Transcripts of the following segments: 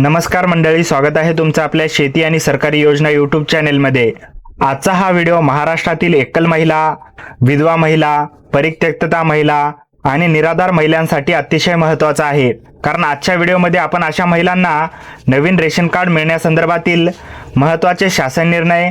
नमस्कार मंडळी, स्वागत आहे तुमचं आपल्या शेती आणि सरकारी योजना यूट्यूब चॅनेलमध्ये। आजचा हा व्हिडिओ महाराष्ट्रातील एकल महिला, विधवा महिला, परित्यक्तता महिला आणि निराधार महिलांसाठी अतिशय महत्त्वाचा आहे। कारण आजच्या व्हिडिओमध्ये आपण अशा महिलांना नवीन रेशन कार्ड मिळण्यासंदर्भातील महत्त्वाचे शासन निर्णय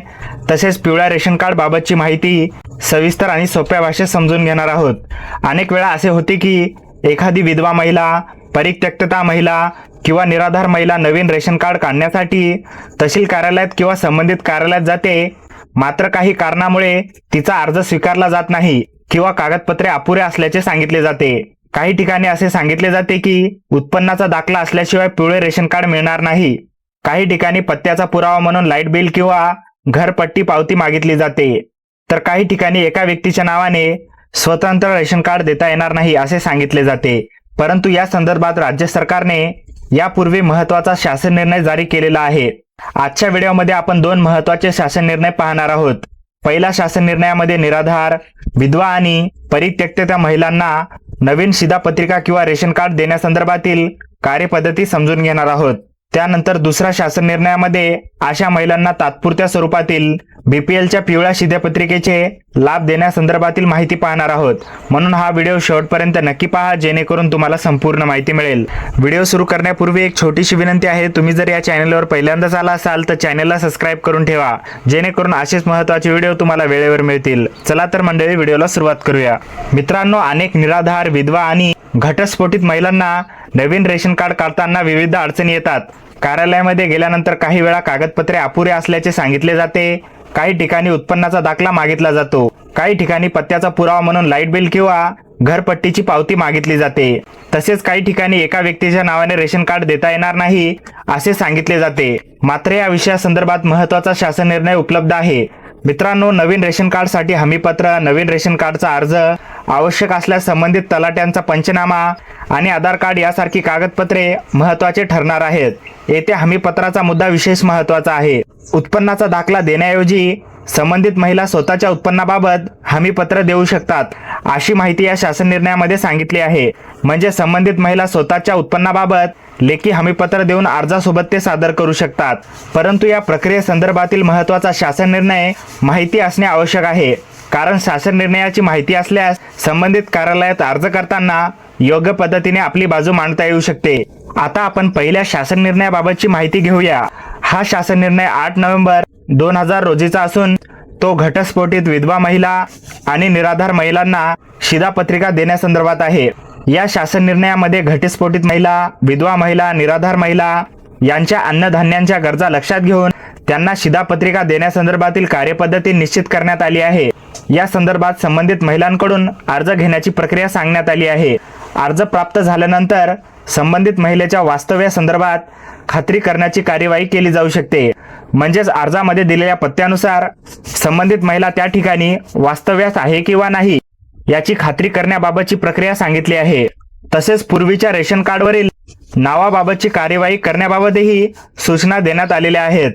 तसेच पिवळ्या रेशन कार्ड बाबतची माहिती सविस्तर आणि सोप्या भाषेत समजून घेणार आहोत। अनेक वेळा असे होते की एखादी विधवा महिला, परित्यक्तता महिला किंवा निराधार महिला नवीन रेशन कार्ड काढण्यासाठी तहसील कार्यालयात किंवा संबंधित कार्यालयात जाते, मात्र काही कारणामुळे तिचा अर्ज स्वीकारला जात नाही किंवा कागदपत्रे अपुरे असल्याचे सांगितले जाते। काही ठिकाणी असे सांगितले जाते की उत्पन्नाचा दाखला असल्याशिवाय पिवळे रेशन कार्ड मिळणार नाही। काही ठिकाणी पत्त्याचा पुरावा म्हणून लाईट बिल किंवा घरपट्टी पावती मागितली जाते, तर काही ठिकाणी एका व्यक्तीच्या नावाने स्वतंत्र रेशन कार्ड देता येणार नाही असे सांगितले जाते। परंतु या संदर्भात राज्य सरकारने यापूर्वी महत्त्वाचा शासन निर्णय जारी केलेला आहे। आजच्या व्हिडिओमध्ये आपण दोन महत्त्वाचे शासन निर्णय पाहणार आहोत। पहिला शासन निर्णयामध्ये निराधार, विधवा आणि परित्यक्तता महिलांना नवीन शिधापत्रिका किंवा रेशन कार्ड देण्यासंदर्भातील कार्यपद्धती समजून घेणार आहोत। त्यानंतर दुसरा शासन निर्णयामध्ये अशा महिलांना तात्पुरत्या स्वरूपातील बीपीएलच्या पिवळ्या शिधापत्रिकेचे लाभ देण्यासंदर्भातील माहिती पाहणार आहोत। म्हणून हा व्हिडिओ शेवटपर्यंत नक्की पहा, जेणेकरून तुम्हाला संपूर्ण माहिती मिळेल। व्हिडिओ सुरू करण्यापूर्वी एक छोटीशी विनंती आहे, तुम्ही जर या चॅनलवर पहिल्यांदाच आला असाल तर चॅनलला सबस्क्राइब करून ठेवा, जेणेकरून असेच महत्त्वाचे व्हिडिओ तुम्हाला वेळेवर मिळतील। चला तर मंडळी, व्हिडिओला सुरुवात करूया। मित्रांनो, अनेक निराधार, विधवा आणि घटस्फोटित महिलांना नवीन रेशन कार्ड काढताना विविध अडचणी येतात। कार्यालयामध्ये गेल्यानंतर काही वेळा कागदपत्रे अपुरे असल्याचे सांगितले जाते, काही ठिकाणी उत्पन्नाचा दाखला मागितला जातो, काही ठिकाणी पत्त्याचा पुरावा म्हणून लाईट बिल किंवा घरपट्टीची पावती मागितली जाते, तसेच काही ठिकाणी एका व्यक्तीच्या नावाने रेशन कार्ड देता येणार नाही असे सांगितले जाते। मात्र या विषयासंदर्भात महत्त्वाचा शासन निर्णय उपलब्ध आहे। मित्रांनो, नवीन रेशन कार्डसाठी हमीपत्र, नवीन रेशन कार्डचा अर्ज, आवश्यक असल्यास संबंधित तलाट्यांचा पंचनामा आणि आधार कार्ड यासारखी कागदपत्रे महत्त्वाचे ठरणार आहेत। येथे हमीपत्राचा मुद्दा विशेष महत्त्वाचा आहे। उत्पन्नाचा दाखला देण्याऐवजी संबंधित महिला स्वतःच्या उत्पन्नाबाबत हमीपत्र देऊ शकतात, अशी माहिती या शासन निर्णयामध्ये सांगितली आहे। म्हणजे संबंधित महिला स्वतःच्या उत्पन्नाबाबत लेखी हमीपत्र देऊन अर्जासोबत ते सादर करू शकतात। परंतु या प्रक्रियेसंदर्भातील महत्त्वाचा शासन निर्णय माहिती असणे आवश्यक आहे, कारण शासन निर्णयाची माहिती असल्यास संबंधित कार्यालयात अर्ज करताना योग्य पद्धतीने आपली बाजू मांडता येऊ शकते। आता आपण पहिल्या शासन निर्णयाबाबतची माहिती घेऊया। हा शासन निर्णय 8 नोव्हेंबर 2000 रोजीचा असून तो घटस्फोटित विधवा महिला आणि निराधार महिलांना शिधापत्रिका देण्यासंदर्भात आहे। या शासन निर्णयामध्ये घटस्फोटित महिला, विधवा महिला, निराधार महिला यांच्या अन्नधान्यांच्या गरजा लक्षात घेऊन त्यांना शिधापत्रिका देण्यासंदर्भातील कार्यपद्धती निश्चित करण्यात आली आहे। या संदर्भात संबंधित महिलांकडून अर्ज घेण्याची प्रक्रिया सांगण्यात आली आहे। अर्ज प्राप्त झाल्यानंतर संबंधित महिलेच्या वास्तव्यासंदर्भात खात्री करण्याची कार्यवाही केली जाऊ शकते। म्हणजेच अर्जामध्ये दिलेल्या पत्त्यानुसार संबंधित महिला त्या ठिकाणी वास्तव्यास आहे किंवा नाही याची खात्री करण्याबाबतची प्रक्रिया सांगितली आहे। तसेच पूर्वीच्या रेशन कार्डवरील नावाबाबतची कार्यवाही करण्याबाबतही सूचना देण्यात आलेल्या आहेत।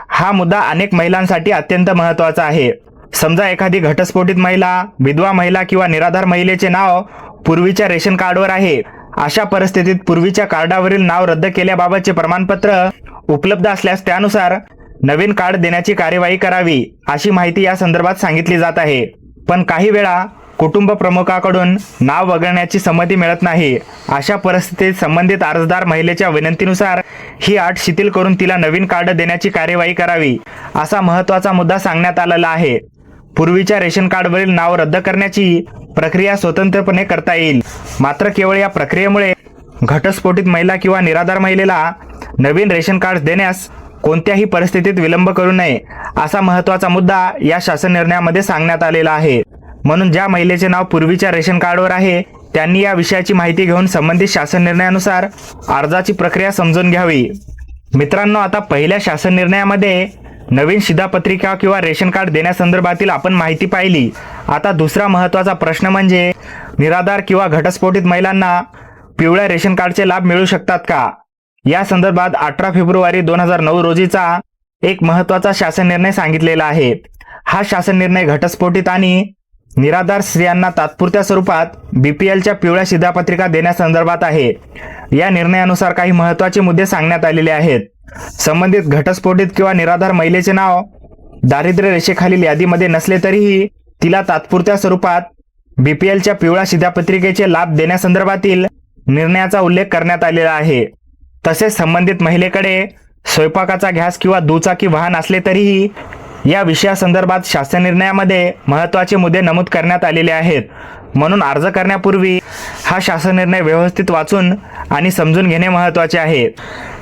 हा मुद्दा अनेक महिलांसाठी अत्यंत महत्त्वाचा आहे। समजा एखादी घटस्फोटित महिला, विधवा महिला किंवा निराधार महिलेचे नाव पूर्वीच्या रेशन कार्डवर आहे, अशा परिस्थितीत पूर्वीच्या कार्डावरील नाव रद्द केल्याबाबतचे प्रमाणपत्र उपलब्ध असल्यास त्यानुसार नवीन कार्ड देण्याची कार्यवाही करावी, अशी माहिती या संदर्भात सांगितली जात आहे। पण काही वेळा कुटुंब प्रमुखाकडून नाव वगळण्याची संमती मिळत नाही। अशा परिस्थितीत संबंधित अर्जदार महिलेच्या विनंतीनुसार ही अट शिथिल करून तिला नवीन कार्ड देण्याची कार्यवाही करावी, असा महत्त्वाचा मुद्दा सांगण्यात आलेला आहे। पूर्वीच्या रेशन कार्डवरील नाव रद्द करण्याची प्रक्रिया स्वतंत्रपणे करता येईल, मात्र केवळ या प्रक्रियेमुळे घटस्फोटित महिला किंवा निराधार महिलेला नवीन रेशन कार्ड देण्यास कोणत्याही परिस्थितीत विलंब करू नये, असा महत्त्वाचा मुद्दा या शासन निर्णयामध्ये सांगण्यात आलेला आहे। म्हणून ज्या महिलेचे नाव पूर्वीच्या रेशन कार्डवर आहे त्यांनी या विषयाची माहिती घेऊन संबंधित शासन निर्णयानुसार अर्जाची प्रक्रिया समजून घ्यावी। मित्रांनो, आता पहिल्या शासन निर्णयामध्ये नवीन शिधापत्रिका किंवा रेशन कार्ड देण्यासंदर्भातील आपण माहिती पाहिली। आता दुसरा महत्त्वाचा प्रश्न म्हणजे निराधार किंवा घटस्फोटित महिलांना पिवळ्या रेशन कार्डचे लाभ मिळू शकतात का? या संदर्भात 18 फेब्रुवारी 2009 रोजीचा एक महत्त्वाचा शासन निर्णय सांगितलेला आहे। हा शासन निर्णय घटस्फोटित आणि निराधार स्त्रियांना तात्पुरत्या स्वरूपात बीपीएलच्या पिवळ्या शिधापत्रिका देण्यासंदर्भात आहे. या निर्णयानुसार काही महत्त्वाचे मुद्दे सांगण्यात आलेले आहेत. संबंधित घटस्फोटित किंवा निराधार महिलेचे नाव दारिद्र्य रेषेखालील यादीमध्ये नसले तरीही तिला तात्पुरत्या स्वरूपात बीपीएलच्या पिवळ्या शिधापत्रिकेचे लाभ देण्यासंदर्भातील निर्णयाचा उल्लेख करण्यात आलेला आहे. तसेच संबंधित महिलेकडे स्वयंपाकाचा गॅस किंवा दुचाकी वाहन असले तरीही या विषयासंदर्भात शासन निर्णयामध्ये महत्त्वाचे मुद्दे नमूद करण्यात आलेले आहेत. म्हणून अर्ज करण्यापूर्वी हा शासन निर्णय व्यवस्थित वाचून आणि समजून घेणे महत्त्वाचे आहे.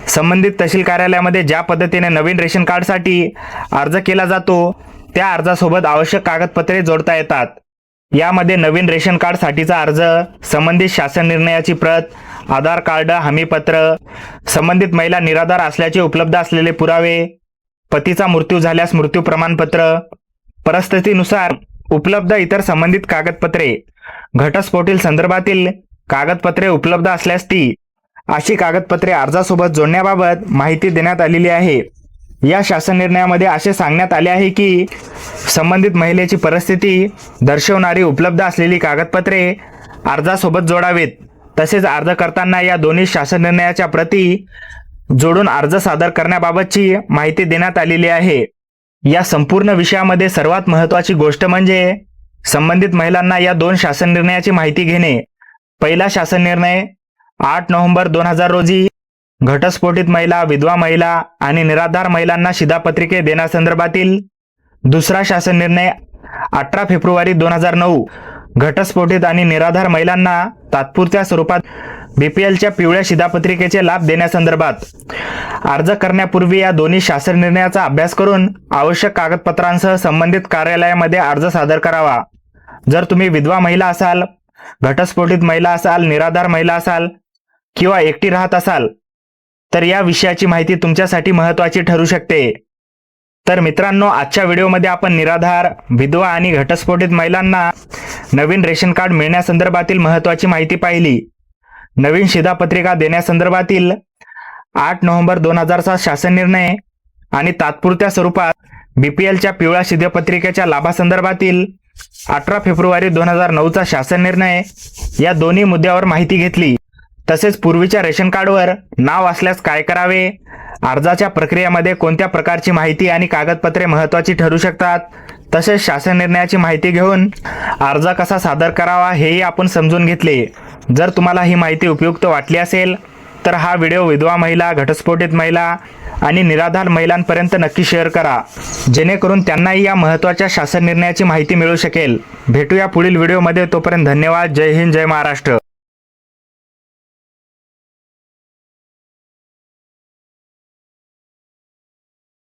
संबंधित तहसील कार्यालयामध्ये ज्या पद्धतीने नवीन रेशन कार्डसाठी अर्ज केला जातो त्या अर्जासोबत आवश्यक कागदपत्रे जोडता येतात. यामध्ये नवीन रेशन कार्डसाठीचा अर्ज, संबंधित शासन निर्णयाची प्रत, आधार कार्ड, हमीपत्र, संबंधित महिला निराधार असल्याचे उपलब्ध असलेले पुरावे, पतीचा मृत्यू झाल्यास मृत्यू प्रमाणपत्र, परिस्थितीनुसार उपलब्ध इतर संबंधित कागदपत्रे, घटस्फोटील संदर्भातील कागदपत्रे उपलब्ध असल्यास ती अशी कागदपत्रे अर्जासोबत जोडण्याबाबत माहिती देण्यात आलेली आहे. या शासन निर्णयामध्ये असे सांगण्यात आले आहे की संबंधित महिलेची परिस्थिती दर्शवणारी उपलब्ध असलेली कागदपत्रे अर्जासोबत जोडावेत. तसेच अर्ज करताना या दोन्ही शासन निर्णयाच्या प्रती जोडून अर्ज सादर करण्याबाबतची माहिती देण्यात आलेली आहे. या संपूर्ण विषयामध्ये सर्वात महत्त्वाची गोष्ट म्हणजे संबंधित महिलांना या दोन शासन निर्णयाची माहिती घेणे. पहिला शासन निर्णय 8 नोव्हेंबर 2000 रोजी घटस्फोटित महिला, विधवा महिला आणि निराधार महिलांना शिधापत्रिके देण्यासंदर्भातील. दुसरा शासन निर्णय 18 फेब्रुवारी 2009 घटस्फोटित आणि निराधार महिलांना तात्पुरत्या स्वरूपात बीपीएलच्या पिवळ्या शिधापत्रिकेचे लाभ देण्यासंदर्भात. अर्ज करण्यापूर्वी या दोन्ही शासन निर्णयाचा अभ्यास करून आवश्यक कागदपत्रांसह संबंधित कार्यालयामध्ये अर्ज सादर करावा. जर तुम्ही विधवा महिला असाल, घटस्फोटित महिला असाल, निराधार महिला असाल किंवा एकटी राहत असाल तर या विषयाची माहिती तुमच्यासाठी महत्त्वाची ठरू शकते. तर मित्रांनो, आजच्या व्हिडिओमध्ये आपण निराधार, विधवा आणि घटस्फोटित महिलांना नवीन रेशन कार्ड मिळण्यासंदर्भातील महत्त्वाची माहिती पाहिली. नवीन शिधापत्रिका देण्यासंदर्भातील 8 नोव्हेंबर 2000चा शासन निर्णय आणि तात्पुरत्या स्वरूपात बीपीएलच्या पिवळ्या शिधापत्रिकेच्या लाभासंदर्भातील 18 फेब्रुवारी 2009चा शासन निर्णय या दोन्ही मुद्द्यावर माहिती घेतली. तसेच पूर्वीच्या रेशन कार्डवर नाव असल्यास काय करावे, अर्जाच्या प्रक्रियेमध्ये कोणत्या प्रकारची माहिती आणि कागदपत्रे महत्त्वाची ठरू शकतात, तसेच शासन निर्णयाची माहिती घेऊन अर्ज कसा सादर करावा हेही आपण समजून घेतले. जर तुम्हाला ही माहिती उपयुक्त वाटली असेल तर हा व्हिडिओ विधवा महिला, घटस्फोटित महिला आणि निराधार महिलांपर्यंत नक्की शेअर करा, जेणेकरून त्यांनाही या महत्त्वाच्या शासन निर्णयाची माहिती मिळू शकेल. भेटूया पुढील व्हिडिओमध्ये. तोपर्यंत धन्यवाद. जय हिंद, जय महाराष्ट्र.